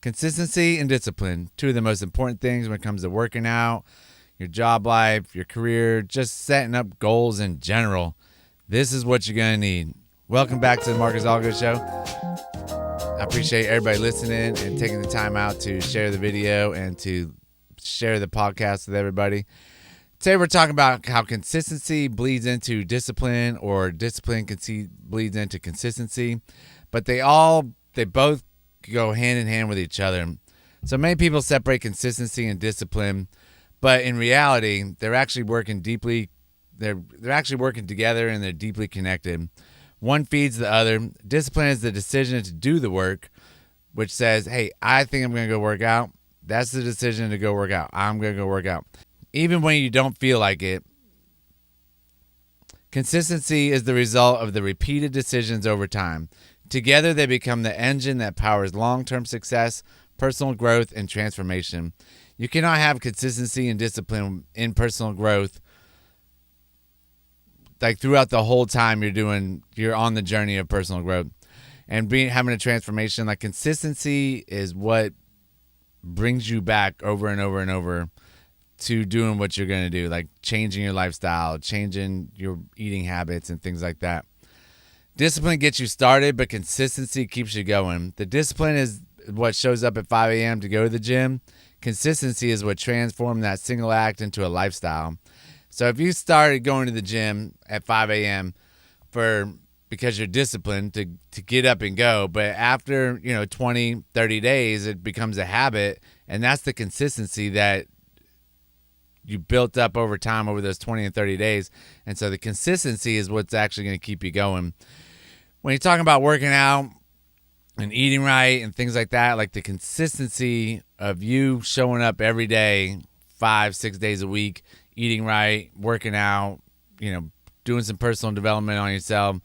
Consistency and discipline, two of the most important things when it comes to working out, your job life, your career, just setting up goals in general. This is what you're going to need. Welcome back to the Marcus Algo Show. I appreciate everybody listening and taking the time out to share the video and to share the podcast with everybody. Today we're talking about how consistency bleeds into discipline, or discipline bleeds into consistency, but they both go hand in hand with each other. So many people separate consistency and discipline, but in reality, they're actually working deeply. They're actually working together, and they're deeply connected. One feeds the other. Discipline is the decision to do the work, which says, hey, I think I'm going to go work out. That's the decision to go work out. I'm going to go work out. Even when you don't feel like it. Consistency is the result of the repeated decisions over time. Together, they become the engine that powers long-term success, personal growth, and transformation. You cannot have consistency and discipline in personal growth like throughout the whole time you're on the journey of personal growth and having a transformation. Like, consistency is what brings you back over and over and over to doing what you're going to do, like changing your lifestyle, changing your eating habits, and things like that. Discipline gets you started, but consistency keeps you going. The discipline is what shows up at 5 a.m. to go to the gym. Consistency is what transforms that single act into a lifestyle. So if you started going to the gym at 5 a.m. because you're disciplined to get up and go, but after 20, 30 days, it becomes a habit, and that's the consistency that you built up over time over those 20 and 30 days. And so the consistency is what's actually going to keep you going. When you're talking about working out and eating right and things like that, like the consistency of you showing up every day, 5-6 days a week, eating right, working out, doing some personal development on yourself,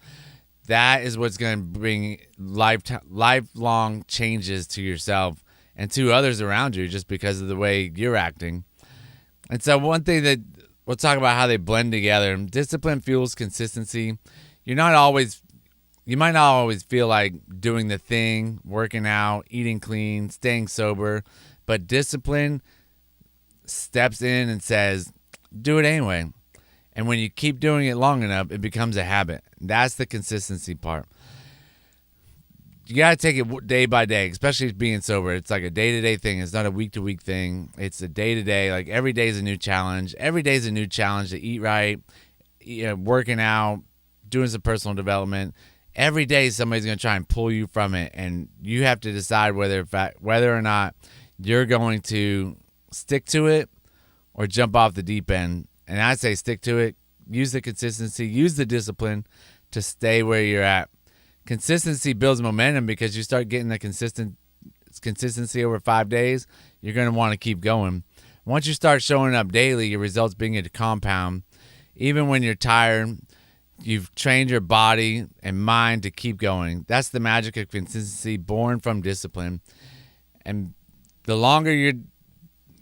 that is what's going to bring lifelong changes to yourself and to others around you, just because of the way you're acting. And so one thing that we'll talk about how they blend together. Discipline fuels consistency. You might not always feel like doing the thing, working out, eating clean, staying sober, but discipline steps in and says, do it anyway. And when you keep doing it long enough, it becomes a habit. That's the consistency part. You got to take it day by day, especially being sober. It's like a day-to-day thing. It's not a week-to-week thing. It's a day-to-day. Like, every day is a new challenge. Every day is a new challenge to eat right, working out, doing some personal development. Every day somebody's going to try and pull you from it, and you have to decide whether or not you're going to stick to it or jump off the deep end. And I say stick to it. Use the consistency. Use the discipline to stay where you're at. Consistency builds momentum because you start getting the consistency over 5 days. You're going to want to keep going. Once you start showing up daily, your results begin to compound. Even when you're tired, you've trained your body and mind to keep going. That's the magic of consistency, born from discipline. And the longer you're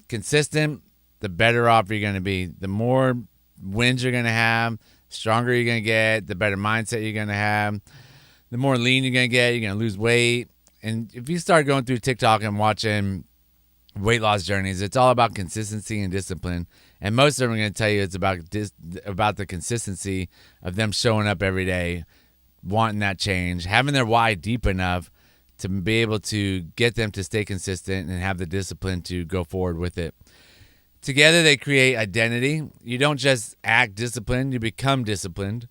consistent, the better off you're going to be. The more wins you're going to have, stronger you're going to get, the better mindset you're going to have. The more lean you're going to get, you're going to lose weight. And if you start going through TikTok and watching weight loss journeys, it's all about consistency and discipline. And most of them are going to tell you it's about the consistency of them showing up every day, wanting that change, having their why deep enough to be able to get them to stay consistent and have the discipline to go forward with it. Together, they create identity. You don't just act disciplined, you become disciplined.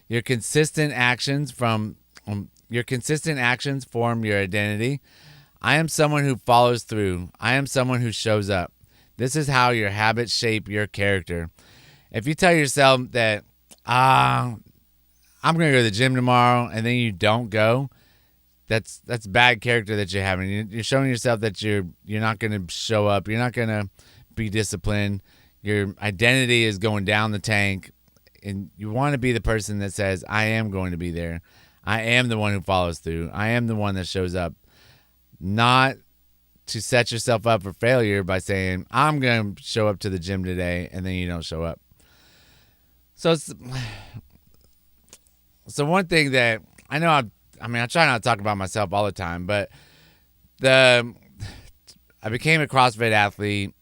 Your consistent actions form your identity. I am someone who follows through. I am someone who shows up. This is how your habits shape your character. If you tell yourself that, I'm going to go to the gym tomorrow, and then you don't go, that's bad character that you're having. You're showing yourself that you're not going to show up. You're not going to be disciplined. Your identity is going down the tank, and you want to be the person that says, I am going to be there. I am the one who follows through. I am the one that shows up. Not to set yourself up for failure by saying, I'm going to show up to the gym today, and then you don't show up. So one thing that I know, I try not to talk about myself all the time, but I became a CrossFit athlete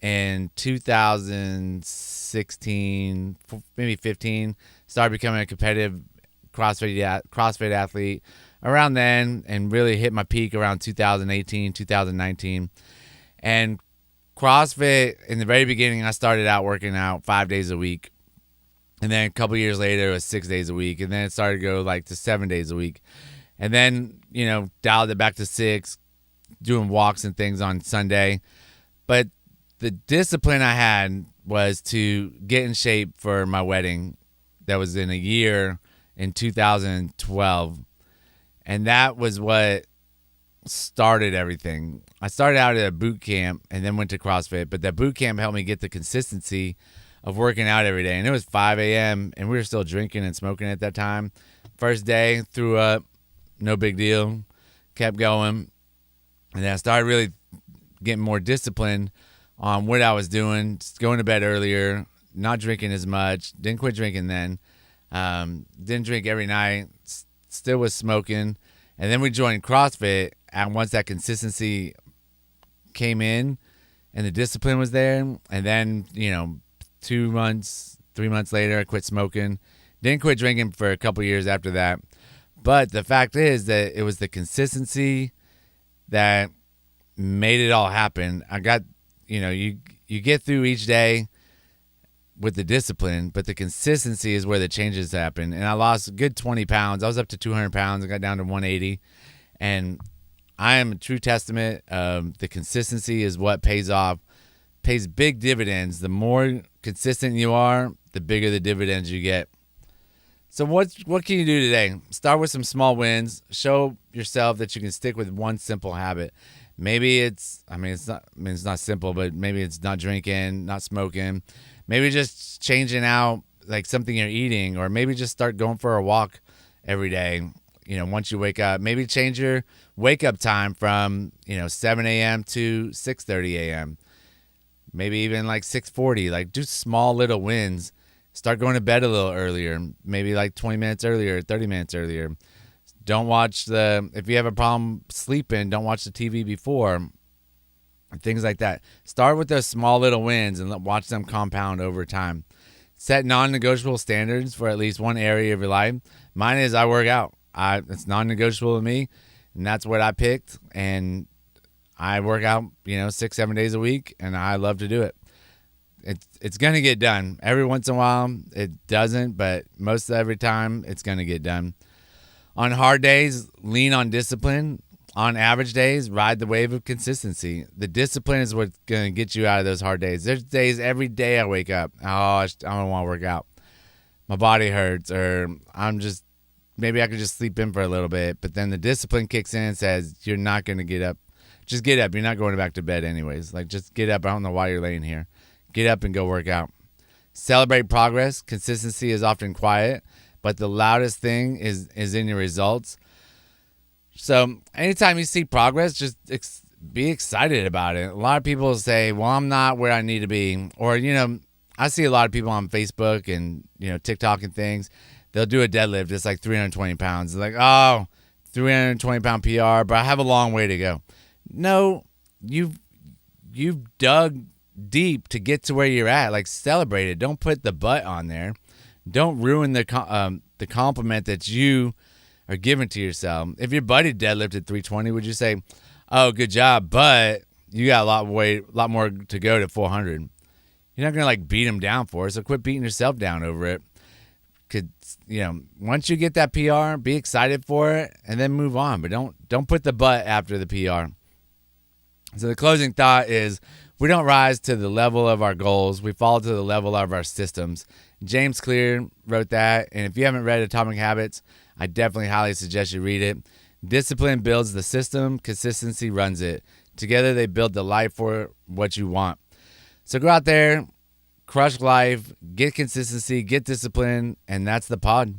in 2016, maybe 15. Started becoming a competitive CrossFit athlete around then, and really hit my peak around 2018, 2019. And CrossFit, in the very beginning, I started out working out 5 days a week. And then a couple years later, it was 6 days a week. And then it started to go like to 7 days a week. And then, dialed it back to 6, doing walks and things on Sunday. But the discipline I had was to get in shape for my wedding that was in a year in 2012. And that was what started everything. I started out at a boot camp and then went to CrossFit. But that boot camp helped me get the consistency of working out every day. And it was 5 a.m. and we were still drinking and smoking at that time. First day, threw up, no big deal, kept going. And then I started really getting more disciplined on what I was doing, just going to bed earlier, not drinking as much, didn't quit drinking then, didn't drink every night, still was smoking. And then we joined CrossFit, and once that consistency came in and the discipline was there, and then, 2 months, 3 months later, I quit smoking. Didn't quit drinking for a couple years after that. But the fact is that it was the consistency that made it all happen. I got, you get through each day with the discipline, but the consistency is where the changes happen. And I lost a good 20 pounds. I was up to 200 pounds. I got down to 180. And I am a true testament of the consistency is what pays off, pays big dividends. The more consistent you are, the bigger the dividends you get. So what can you do today? Start with some small wins. Show yourself that you can stick with one simple habit. Maybe it's not simple, but maybe it's not drinking, not smoking. Maybe just changing out like something you're eating, or maybe just start going for a walk every day. Once you wake up, maybe change your wake up time from, 7 a.m. to 6:30 a.m. Maybe even like 6:40. Like, do small little wins. Start going to bed a little earlier, maybe like 20 minutes earlier, 30 minutes earlier. Don't watch if you have a problem sleeping, don't watch the TV before. Things like that. Start with those small little wins and watch them compound over time. Set non-negotiable standards for at least one area of your life. Mine is I work out. It's non-negotiable to me, and that's what I picked. And I work out, 6-7 days a week, and I love to do it. It's going to get done. Every once in a while, it doesn't, but most of every time, it's going to get done. On hard days, lean on discipline. On average days, ride the wave of consistency. The discipline is what's going to get you out of those hard days. There's days every day I wake up, I don't want to work out. My body hurts, or maybe I could just sleep in for a little bit. But then the discipline kicks in and says, you're not going to get up. Just get up. You're not going back to bed anyways. Like, just get up. I don't know why you're laying here. Get up and go work out. Celebrate progress. Consistency is often quiet, but the loudest thing is in your results. So anytime you see progress, just be excited about it. A lot of people say, well, I'm not where I need to be. Or, I see a lot of people on Facebook and, TikTok and things. They'll do a deadlift. It's like 320 pounds. They're like, 320 pound PR, but I have a long way to go. No, you've dug deep to get to where you're at. Like, celebrate it. Don't put the butt on there. Don't ruin the compliment that you are giving to yourself. If your buddy deadlifted 320, would you say, oh, good job, but you got a lot more to go to 400? You're not going to beat him down for it, so quit beating yourself down over it. Once you get that PR, be excited for it and then move on, but don't put the butt after the PR. So the closing thought is, we don't rise to the level of our goals. We fall to the level of our systems. James Clear wrote that, and if you haven't read Atomic Habits, I definitely highly suggest you read it. Discipline builds the system. Consistency runs it. Together, they build the life for what you want. So go out there, crush life, get consistency, get discipline, and that's the pod.